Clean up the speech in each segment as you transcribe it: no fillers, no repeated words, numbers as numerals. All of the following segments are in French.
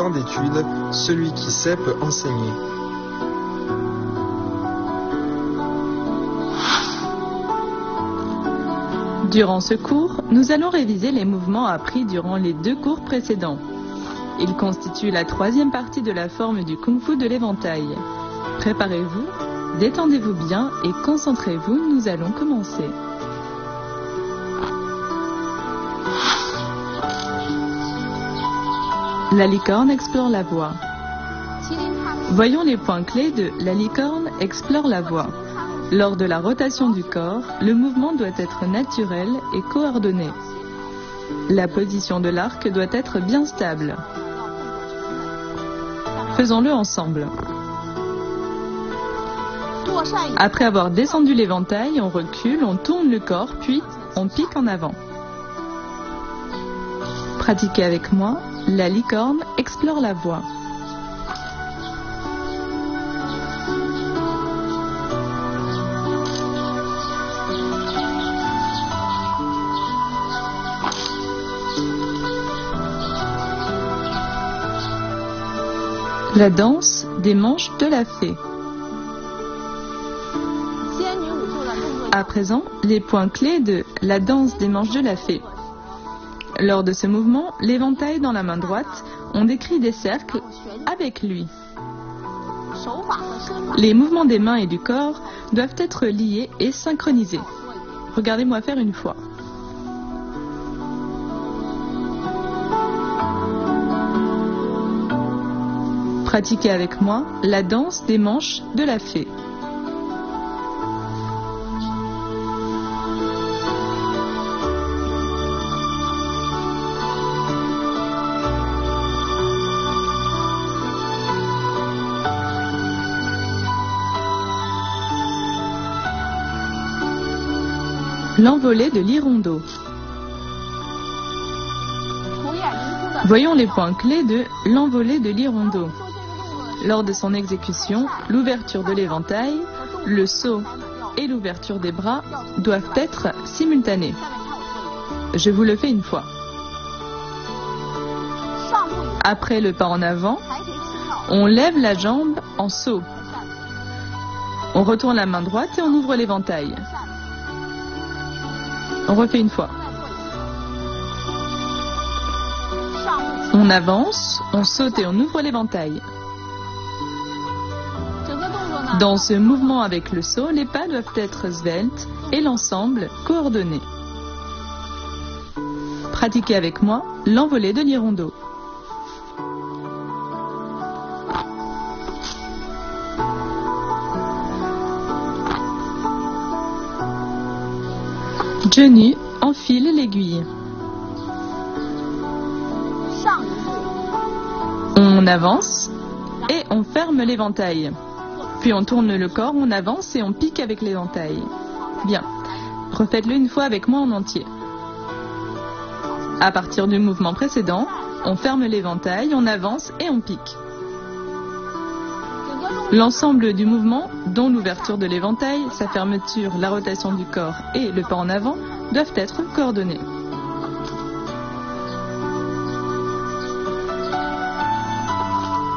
temps d'étude, celui qui sait peut enseigner. Durant ce cours, nous allons réviser les mouvements appris durant les 2 cours précédents. Ils constituent la 3e partie de la forme du kung-fu de l'éventail. Préparez-vous, détendez-vous bien et concentrez-vous, nous allons commencer. La licorne explore la voie. Voyons les points clés de la licorne explore la voie. Lors de la rotation du corps, le mouvement doit être naturel et coordonné. La position de l'arc doit être bien stable. Faisons-le ensemble. Après avoir descendu l'éventail, on recule, on tourne le corps, puis on pique en avant. Pratiquez avec moi, la licorne explore la voie. La danse des manches de la fée. À présent, les points clés de la danse des manches de la fée. Lors de ce mouvement, l'éventail dans la main droite, on décrit des cercles avec lui. Les mouvements des mains et du corps doivent être liés et synchronisés. Regardez-moi faire une fois. Pratiquez avec moi la danse des manches de la fée. L'envolée de l'hirondo. Voyons les points clés de l'envolée de l'hirondo. Lors de son exécution, l'ouverture de l'éventail, le saut et l'ouverture des bras doivent être simultanés. Je vous le fais une fois. Après le pas en avant, on lève la jambe en saut. On retourne la main droite et on ouvre l'éventail. On refait une fois. On avance, on saute et on ouvre l'éventail. Dans ce mouvement avec le saut, les pas doivent être sveltes et l'ensemble coordonné. Pratiquez avec moi l'envolée de l'hirondo. Johnny enfile l'aiguille. On avance et on ferme l'éventail. Puis on tourne le corps, on avance et on pique avec l'éventail. Bien. Refaites-le une fois avec moi en entier. À partir du mouvement précédent, on ferme l'éventail, on avance et on pique. L'ensemble du mouvement, dont l'ouverture de l'éventail, sa fermeture, la rotation du corps et le pas en avant, doivent être coordonnés.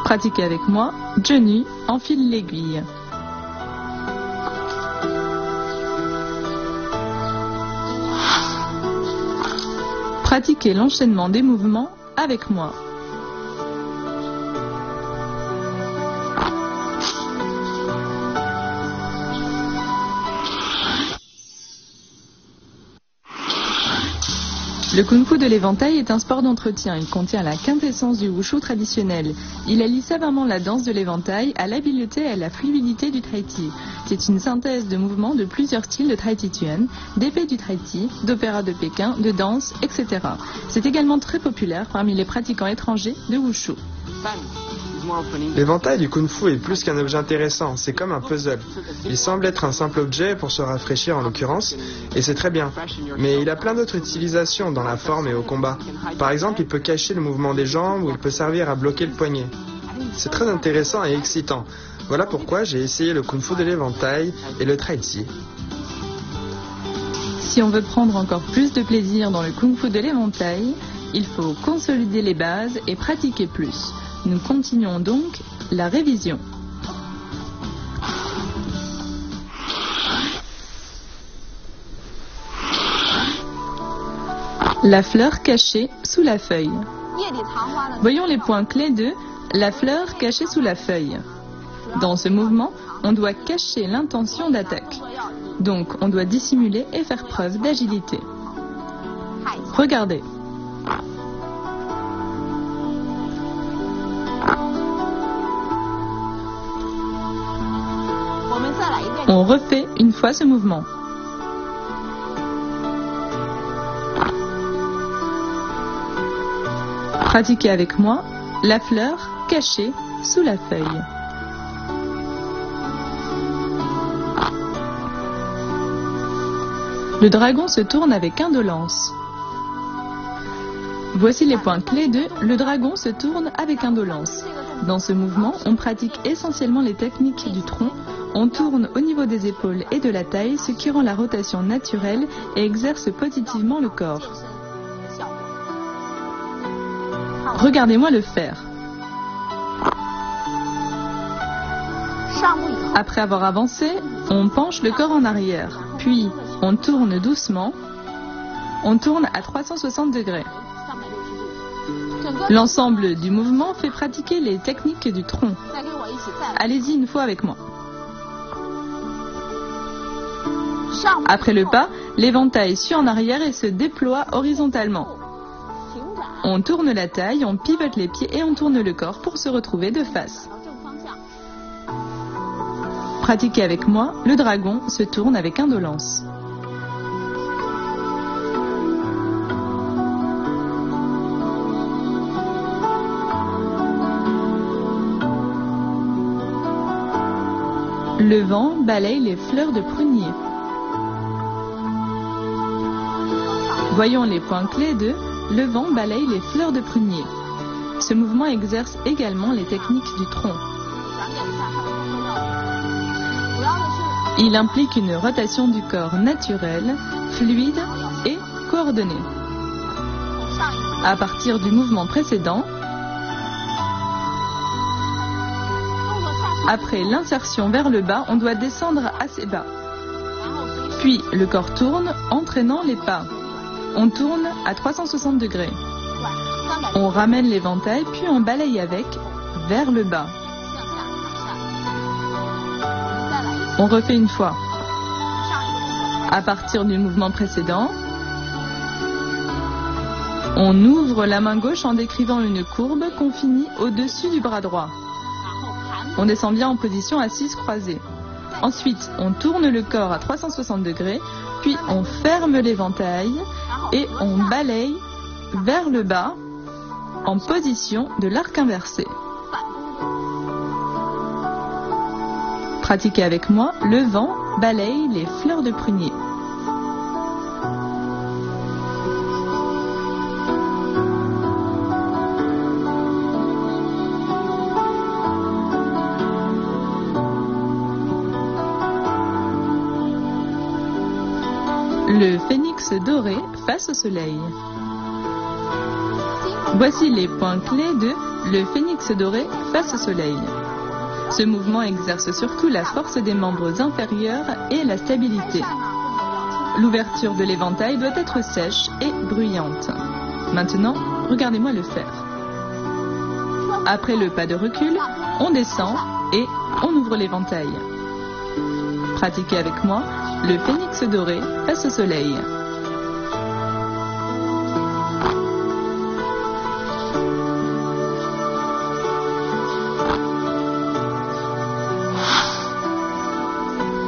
Pratiquez avec moi, Johnny enfile l'aiguille. Pratiquez l'enchaînement des mouvements avec moi. Le kung-fu de l'éventail est un sport d'entretien. Il contient la quintessence du wushu traditionnel. Il allie savamment la danse de l'éventail à l'habileté et à la fluidité du tai chi. C'est une synthèse de mouvements de plusieurs styles de tai chi chuan, d'épée du tai chi, d'opéra de Pékin, de danse, etc. C'est également très populaire parmi les pratiquants étrangers de wushu. L'éventail du kung-fu est plus qu'un objet intéressant, c'est comme un puzzle. Il semble être un simple objet pour se rafraîchir en l'occurrence, et c'est très bien. Mais il a plein d'autres utilisations dans la forme et au combat. Par exemple, il peut cacher le mouvement des jambes ou il peut servir à bloquer le poignet. C'est très intéressant et excitant. Voilà pourquoi j'ai essayé le kung-fu de l'éventail et le tai chi. Si on veut prendre encore plus de plaisir dans le kung-fu de l'éventail, il faut consolider les bases et pratiquer plus. Nous continuons donc la révision. La fleur cachée sous la feuille. Voyons les points clés de la fleur cachée sous la feuille. Dans ce mouvement, on doit cacher l'intention d'attaque. Donc, on doit dissimuler et faire preuve d'agilité. Regardez. On refait une fois ce mouvement. Pratiquez avec moi la fleur cachée sous la feuille. Le dragon se tourne avec indolence. Voici les points clés de le dragon se tourne avec indolence. Dans ce mouvement, on pratique essentiellement les techniques du tronc. On tourne au niveau des épaules et de la taille, ce qui rend la rotation naturelle et exerce positivement le corps. Regardez-moi le faire. Après avoir avancé, on penche le corps en arrière, puis on tourne doucement. On tourne à 360 degrés. L'ensemble du mouvement fait pratiquer les techniques du tronc. Allez-y une fois avec moi. Après le pas, l'éventail suit en arrière et se déploie horizontalement. On tourne la taille, on pivote les pieds et on tourne le corps pour se retrouver de face. Pratiquez avec moi, le dragon se tourne avec indolence. Le vent balaye les fleurs de prunier. Voyons les points clés de le vent balaye les fleurs de prunier. Ce mouvement exerce également les techniques du tronc. Il implique une rotation du corps naturelle, fluide et coordonnée. À partir du mouvement précédent, après l'insertion vers le bas, on doit descendre assez bas. Puis le corps tourne, entraînant les pas. On tourne à 360 degrés. On ramène l'éventail, puis on balaye avec vers le bas. On refait une fois. À partir du mouvement précédent, on ouvre la main gauche en décrivant une courbe qu'on finit au-dessus du bras droit. On descend bien en position assise croisée. Ensuite, on tourne le corps à 360 degrés, puis on ferme l'éventail et on balaye vers le bas en position de l'arc inversé. Pratiquez avec moi, le vent balaye les fleurs de prunier. Le phénix doré face au soleil. Voici les points clés de le phénix doré face au soleil. Ce mouvement exerce surtout la force des membres inférieurs et la stabilité. L'ouverture de l'éventail doit être sèche et bruyante. Maintenant, regardez-moi le faire. Après le pas de recul, on descend et on ouvre l'éventail. Pratiquez avec moi le phénix doré face au soleil.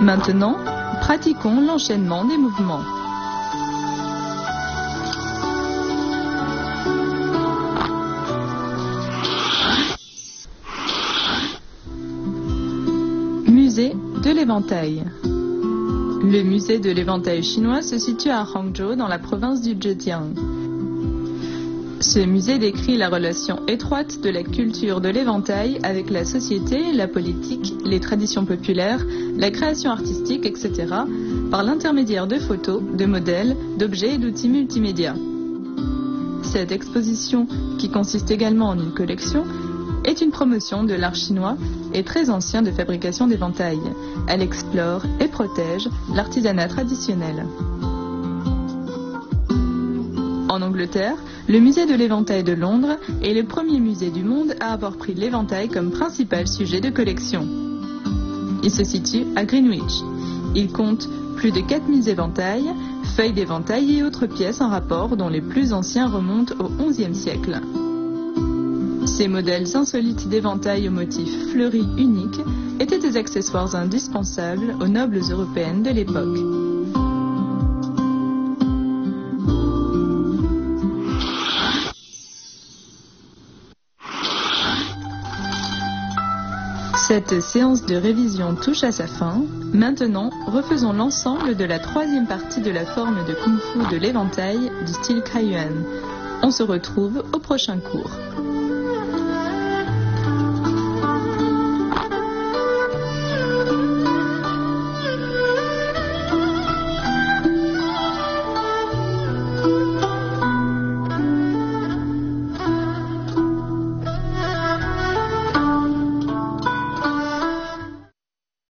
Maintenant, pratiquons l'enchaînement des mouvements. Musée de l'éventail. Le musée de l'éventail chinois se situe à Hangzhou dans la province du Zhejiang. Ce musée décrit la relation étroite de la culture de l'éventail avec la société, la politique, les traditions populaires, la création artistique, etc., par l'intermédiaire de photos, de modèles, d'objets et d'outils multimédia. Cette exposition, qui consiste également en une collection, est une promotion de l'art chinois et très ancien de fabrication d'éventails. Elle explore et protège l'artisanat traditionnel. En Angleterre, le musée de l'éventail de Londres est le premier musée du monde à avoir pris l'éventail comme principal sujet de collection. Il se situe à Greenwich. Il compte plus de 4000 éventails, feuilles d'éventail et autres pièces en rapport dont les plus anciens remontent au XIe siècle. Ces modèles insolites d'éventails aux motifs fleuris uniques étaient des accessoires indispensables aux nobles européennes de l'époque. Cette séance de révision touche à sa fin. Maintenant, refaisons l'ensemble de la troisième partie de la forme de Kung Fu de l'éventail du style Kaiyuan. On se retrouve au prochain cours.